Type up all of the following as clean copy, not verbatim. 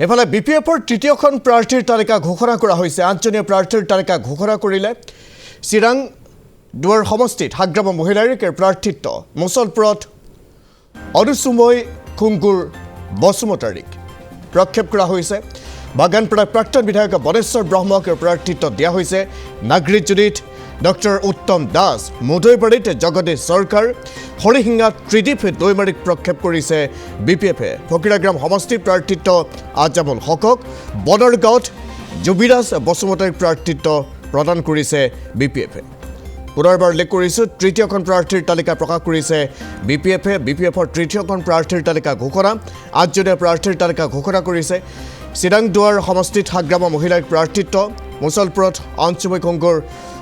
এফালে বিপিএফৰ তৃতীয়খন প্ৰাৰ্থীৰ তালিকা ঘোষণা কৰা হৈছে। 8জনীয়া প্ৰাৰ্থীৰ তালিকা ঘোষণা কৰিলে চিৰাং দুৱাৰ সমষ্টিত হাগ্ৰাম মহিলাৰ প্ৰাৰ্থিত্ব মুছলপুৰত অনুসুময় খুংগুৰ বসুমতাৰীক প্ৰক্ষেপ কৰা হৈছে। বাগানপাৰা প্ৰাক্তন বিধায়ক বনেশ্বৰ ব্ৰহ্মক প্ৰাৰ্থিত্ব দিয়া হৈছে। নাগৰিজুলিত ডক্টৰ উত্তম দাস, মুদৈবাৰীত জগদীশ চৰকাৰ, হৰিশিঙাত ত্ৰিদীপ দৈমাৰীক প্ৰক্ষেপ কৰিছে বিপিএফে। ফকীৰাগ্ৰাম সমষ্টিৰ প্ৰাৰ্থিত্ব আজামুল হকক, বনৰগাঁৱত জুবিৰাজ বসুমতাৰীক প্ৰাৰ্থিত্ব প্ৰদান কৰিছে বিপিএফে। পুনৰবাৰ উল্লেখ কৰিছোঁ, তৃতীয়খন প্ৰাৰ্থীৰ তালিকা প্ৰকাশ কৰিছে বিপিএফে। বিপিএফৰ তৃতীয়খন প্ৰাৰ্থীৰ তালিকা ঘোষণা, 8জনীয়া প্ৰাৰ্থীৰ তালিকা ঘোষণা কৰিছে। চিৰাংদুৱাৰ সমষ্টিত হাগ্ৰাম মহিলাৰ প্ৰাৰ্থিত্ব, মুছলপুৰত অনুসুময় খুংগুৰ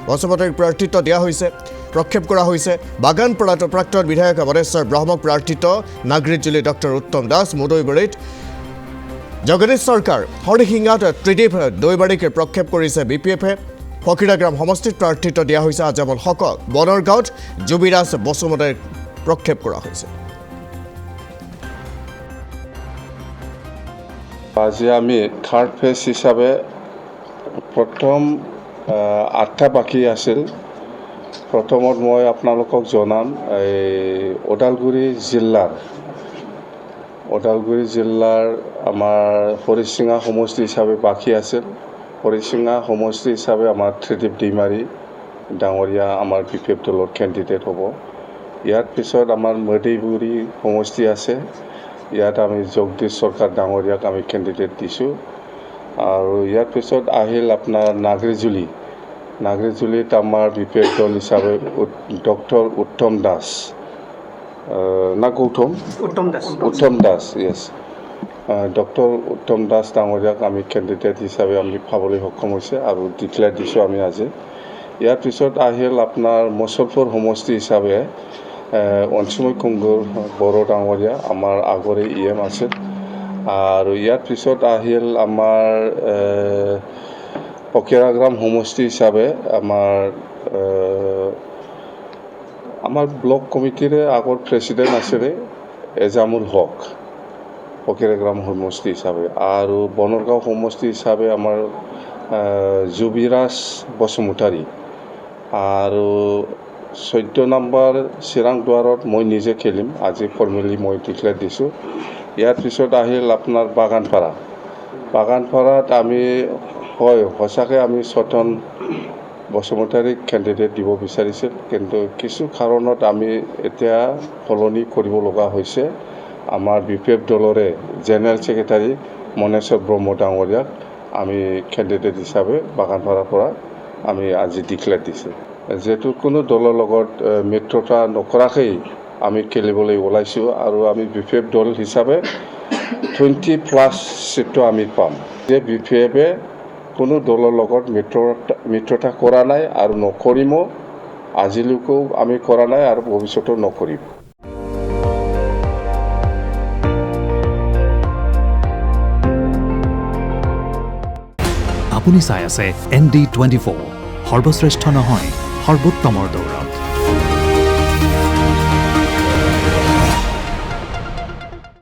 বসুমতাৰীক প্ৰাৰ্থিত্ব দিয়া হৈছে, প্ৰক্ষেপ কৰা হৈছে। বাগানপাৰাত প্ৰাক্তন বিধায়ক বনেশ্বৰ ব্ৰহ্মক প্ৰাৰ্থিত্ব, নাগৰিজুলি ডক্টৰ উত্তম দাস, মুদৈবাৰীত জগদীশ চৰকাৰ, হৰিশিঙাত ত্ৰিদীপ দৈমাৰীক প্ৰক্ষেপ কৰিছে বিপিএফে। ফকীৰাগ্ৰাম সমষ্টিত প্ৰাৰ্থিত্ব দিয়া হৈছে আজামুল হকক, বনৰগাঁৱত জুবিৰাজ বসুমতাৰীক প্ৰক্ষেপ কৰা হৈছে। আজি আমি থাৰ্ড ফেজ হিচাপে প্ৰথম 8টা বাকী আছিল। প্ৰথমত মই আপোনালোকক জনাম, ওদালগুৰি জিলাৰ আমাৰ হৰিশিঙা সমষ্টি হিচাপে বাকী আছিল। হৰিশিঙা সমষ্টি হিচাপে আমাৰ ত্ৰিদীপ দৈমাৰী ডাঙৰীয়া আমাৰ বিপিএফ দলৰ কেণ্ডিডেট হ'ব। ইয়াৰ পিছত আমাৰ মদৈবাৰী সমষ্টি আছে, ইয়াত আমি জগদীশ চৰকাৰ ডাঙৰীয়াক আমি কেণ্ডিডেট দিছোঁ। আৰু ইয়াৰ পিছত আহিল আপোনাৰ নাগৰিজুলিত আমাৰ বিপিএফ দল হিচাপে ডক্টৰ উত্তম দাস উত্তম দাস য়েছ, ডক্টৰ উত্তম দাস ডাঙৰীয়াক আমি কেণ্ডিডেট হিচাপে আমি পাবলৈ সক্ষম হৈছে আৰু ডিক্লেয়াৰ দিছোঁ আমি আজি। ইয়াৰ পিছত আহিল আপোনাৰ মুছলপুৰ সমষ্টি হিচাপে অনুসুময় খুংগুৰ বড়ো ডাঙৰীয়া আমাৰ আগৰে EM আছিল। আৰু ইয়াৰ পিছত আহিল আমাৰ ফকীৰাগ্ৰাম সমষ্টি হিচাপে আমাৰ ব্লক কমিটিৰে আগৰ প্ৰেছিডেণ্ট আছিলে এজামুল হক ফকীৰাগ্ৰাম সমষ্টি হিচাপে। আৰু বনৰগাঁও সমষ্টি হিচাপে আমাৰ জুবিৰাজ বসুমতাৰী। আৰু 14 নম্বৰ চিৰাংদুৱাৰত মই নিজে খেলিম, আজি ফৰ্মেলি মই ডিক্লেয়াৰ দিছোঁ। ইয়াৰ পিছত আহিল আপোনাৰ বাগানপাৰাত আমি সঁচাকৈ আমি চতন বসুমতাৰীক কেণ্ডিডেট দিব বিচাৰিছিল, কিন্তু কিছু কাৰণত আমি এতিয়া সলনি কৰিব লগা হৈছে। আমাৰ বিপিএফ দলৰে জেনেৰেল ছেক্ৰেটাৰী মনেশ্বৰ ব্ৰহ্ম ডাঙৰীয়াক আমি কেণ্ডিডেট হিচাপে বাগানপাৰাৰ পৰা আমি আজি ডিক্লেয়াৰ দিছোঁ। যিহেতু কোনো দলৰ লগত মিত্ৰতা নকৰাকেই আমি খেলিবলৈ ওলাইছোঁ আৰু আমি বিপিএফ দল হিচাপে 20+ চিটটো আমি পাম। যে বিপিএফে কোনো দলৰ লগত মিত্ৰতা কৰা নাই আৰু নকৰিমো, আজিলৈকেও আমি কৰা নাই আৰু ভৱিষ্যতেও নকৰিম। আপুনি চাই আছে ND24, সৰ্বশ্ৰেষ্ঠ নহয় সৰ্বোত্তমৰ দৌৰ।